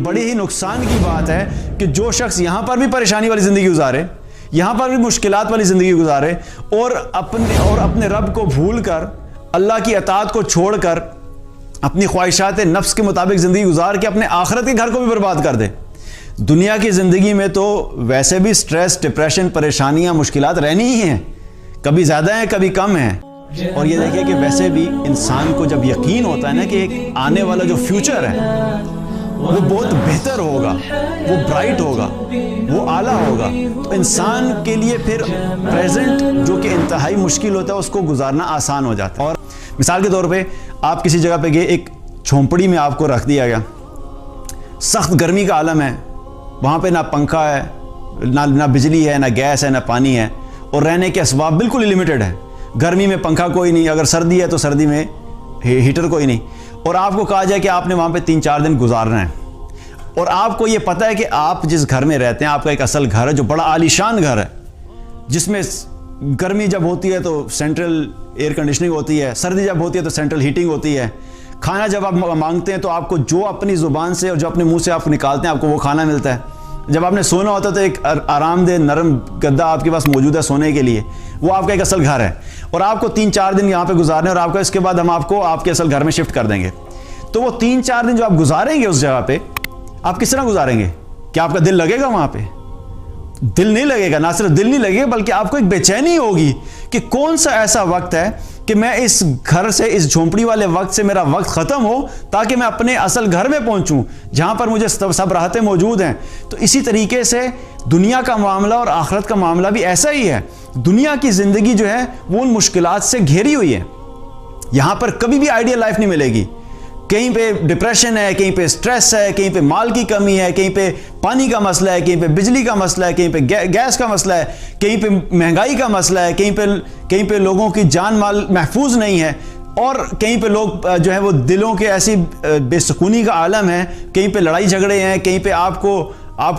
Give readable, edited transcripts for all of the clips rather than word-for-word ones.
بڑی ہی نقصان کی بات ہے کہ جو شخص یہاں پر بھی پریشانی والی زندگی گزارے، یہاں پر بھی مشکلات والی زندگی گزارے، اور اپنے رب کو بھول کر، اللہ کی اطاعت کو چھوڑ کر، اپنی خواہشات نفس کے مطابق زندگی گزار کے اپنے آخرت کے گھر کو بھی برباد کر دے۔ دنیا کی زندگی میں تو ویسے بھی سٹریس، ڈپریشن، پریشانیاں، مشکلات رہنی ہی ہیں، کبھی زیادہ ہیں کبھی کم ہیں۔ اور یہ دیکھیں کہ ویسے بھی انسان کو جب یقین ہوتا ہے نا کہ ایک آنے والا جو فیوچر ہے وہ بہت بہتر ہوگا، وہ برائٹ ہوگا، وہ اعلیٰ ہوگا، تو انسان کے لیے پھر پریزنٹ جو کہ انتہائی مشکل ہوتا ہے اس کو گزارنا آسان ہو جاتا ہے۔ اور مثال کے طور پہ آپ کسی جگہ پہ گئے، ایک جھونپڑی میں آپ کو رکھ دیا گیا، سخت گرمی کا عالم ہے، وہاں پہ نہ پنکھا ہے، نہ بجلی ہے، نہ گیس ہے، نہ پانی ہے، اور رہنے کے اسباب بالکل لمیٹڈ ہے۔ گرمی میں پنکھا کوئی نہیں، اگر سردی ہے تو سردی میں ہیٹر کوئی نہیں، اور آپ کو کہا جائے کہ آپ نے وہاں پہ 3-4 دن گزارنا ہے، اور آپ کو یہ پتہ ہے کہ آپ جس گھر میں رہتے ہیں آپ کا ایک اصل گھر ہے جو بڑا عالیشان گھر ہے، جس میں گرمی جب ہوتی ہے تو سینٹرل ایئر کنڈیشننگ ہوتی ہے، سردی جب ہوتی ہے تو سینٹرل ہیٹنگ ہوتی ہے، کھانا جب آپ مانگتے ہیں تو آپ کو جو اپنی زبان سے اور جو اپنے منہ سے آپ نکالتے ہیں آپ کو وہ کھانا ملتا ہے، جب آپ نے سونا ہوتا ہے تو ایک آرام دہ نرم گدا آپ کے پاس موجود ہے سونے کے لیے، وہ آپ کا ایک اصل گھر ہے، اور آپ کو 3-4 دن یہاں پہ گزارنے، اور آپ کا اس کے بعد ہم آپ کو آپ کے اصل گھر میں شفٹ کر دیں گے۔ تو وہ 3-4 دن جو آپ گزاریں گے اس جگہ پہ، آپ کس طرح گزاریں گے؟ کیا آپ کا دل لگے گا وہاں پہ؟ دل نہیں لگے گا، نہ صرف دل نہیں لگے گا بلکہ آپ کو ایک بے چینی ہوگی کہ کون سا ایسا وقت ہے کہ میں اس گھر سے، اس جھونپڑی والے وقت سے میرا وقت ختم ہو تاکہ میں اپنے اصل گھر میں پہنچوں جہاں پر مجھے سب راحتیں موجود ہیں۔ تو اسی طریقے سے دنیا کا معاملہ اور آخرت کا معاملہ بھی ایسا ہی ہے۔ دنیا کی زندگی جو ہے وہ ان مشکلات سے گھیری ہوئی ہے، یہاں پر کبھی بھی آئیڈیل لائف نہیں ملے گی، کہیں پہ ڈپریشن ہے، کہیں پہ سٹریس ہے، کہیں پہ مال کی کمی ہے، کہیں پہ پانی کا مسئلہ ہے، کہیں پہ بجلی کا مسئلہ ہے، کہیں پہ گیس کا مسئلہ ہے، کہیں پہ مہنگائی کا مسئلہ ہے، کہیں پہ لوگوں کی جان مال محفوظ نہیں ہے، اور کہیں پہ لوگ جو ہے وہ دلوں کے ایسی بے سکونی کا عالم ہے، کہیں پہ لڑائی جھگڑے ہیں، کہیں پہ آپ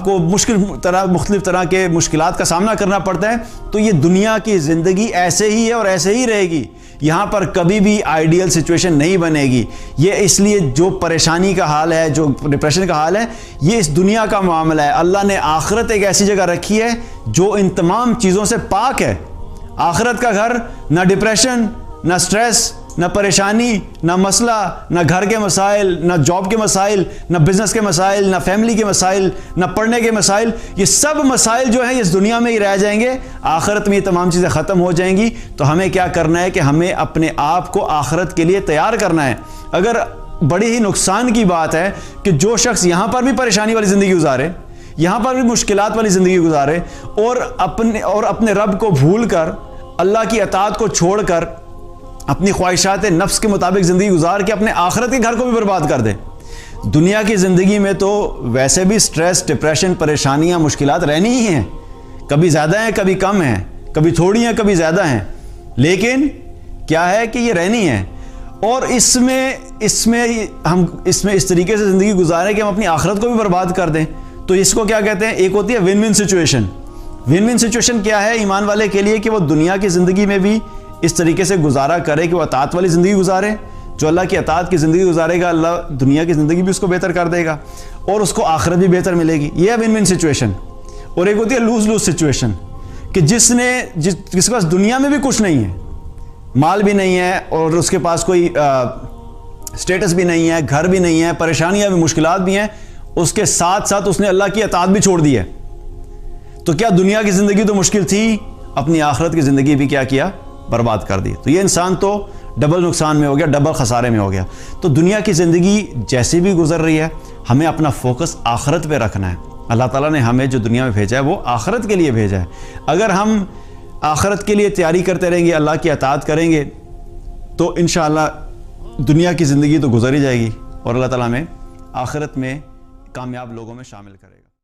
کو مختلف طرح کے مشکلات کا سامنا کرنا پڑتا ہے۔ تو یہ دنیا کی زندگی ایسے ہی ہے اور ایسے ہی رہے گی، یہاں پر کبھی بھی آئیڈیل سچویشن نہیں بنے گی۔ یہ اس لیے جو پریشانی کا حال ہے، جو ڈپریشن کا حال ہے، یہ اس دنیا کا معاملہ ہے۔ اللہ نے آخرت ایک ایسی جگہ رکھی ہے جو ان تمام چیزوں سے پاک ہے۔ آخرت کا گھر نہ ڈپریشن، نہ سٹریس، نہ پریشانی، نہ مسئلہ، نہ گھر کے مسائل، نہ جاب کے مسائل، نہ بزنس کے مسائل، نہ فیملی کے مسائل، نہ پڑھنے کے مسائل، یہ سب مسائل جو ہیں اس دنیا میں ہی رہ جائیں گے، آخرت میں یہ تمام چیزیں ختم ہو جائیں گی۔ تو ہمیں کیا کرنا ہے کہ ہمیں اپنے آپ کو آخرت کے لیے تیار کرنا ہے۔ اگر بڑی ہی نقصان کی بات ہے کہ جو شخص یہاں پر بھی پریشانی والی زندگی گزارے، یہاں پر بھی مشکلات والی زندگی گزارے، اور اپنے رب کو بھول کر، اللہ کی اطاعت کو چھوڑ کر، اپنی خواہشات نفس کے مطابق زندگی گزار کے اپنے آخرت کے گھر کو بھی برباد کر دے۔ دنیا کی زندگی میں تو ویسے بھی سٹریس، ڈپریشن، پریشانیاں، مشکلات رہنی ہی ہیں، کبھی زیادہ ہیں کبھی کم ہیں، کبھی تھوڑی ہیں کبھی زیادہ ہیں، لیکن کیا ہے کہ یہ رہنی ہے، اور اس میں ہم اس طریقے سے زندگی گزاریں کہ ہم اپنی آخرت کو بھی برباد کر دیں۔ تو اس کو کیا کہتے ہیں؟ ایک ہوتی ہے one one situation. One one situation کیا ہے ایمان والے کے لیے؟ کہ وہ دنیا کی زندگی میں بھی اس طریقے سے گزارا کرے کہ وہ اطاعت والی زندگی گزارے، جو اللہ کی اطاعت کی زندگی گزارے گا اللہ دنیا کی زندگی بھی اس کو بہتر کر دے گا، اور اس کو آخرت بھی بہتر ملے گی۔ یہ ہے ون ون سچویشن۔ اور ایک ہوتی ہے لوز لوز سچویشن، کہ جس کے پاس دنیا میں بھی کچھ نہیں ہے، مال بھی نہیں ہے، اور اس کے پاس کوئی سٹیٹس بھی نہیں ہے، گھر بھی نہیں ہے، پریشانیاں بھی، مشکلات بھی ہیں، اس کے ساتھ ساتھ اس نے اللہ کی اطاعت بھی چھوڑ دی ہے۔ تو کیا دنیا کی زندگی تو مشکل تھی، اپنی آخرت کی زندگی بھی کیا کیا؟ برباد کر دی۔ تو یہ انسان تو ڈبل نقصان میں ہو گیا، ڈبل خسارے میں ہو گیا۔ تو دنیا کی زندگی جیسی بھی گزر رہی ہے، ہمیں اپنا فوکس آخرت پہ رکھنا ہے۔ اللہ تعالیٰ نے ہمیں جو دنیا میں بھیجا ہے وہ آخرت کے لیے بھیجا ہے۔ اگر ہم آخرت کے لیے تیاری کرتے رہیں گے، اللہ کی اطاعت کریں گے، تو انشاءاللہ دنیا کی زندگی تو گزر ہی جائے گی، اور اللہ تعالیٰ ہمیں آخرت میں کامیاب لوگوں میں شامل کرے گا۔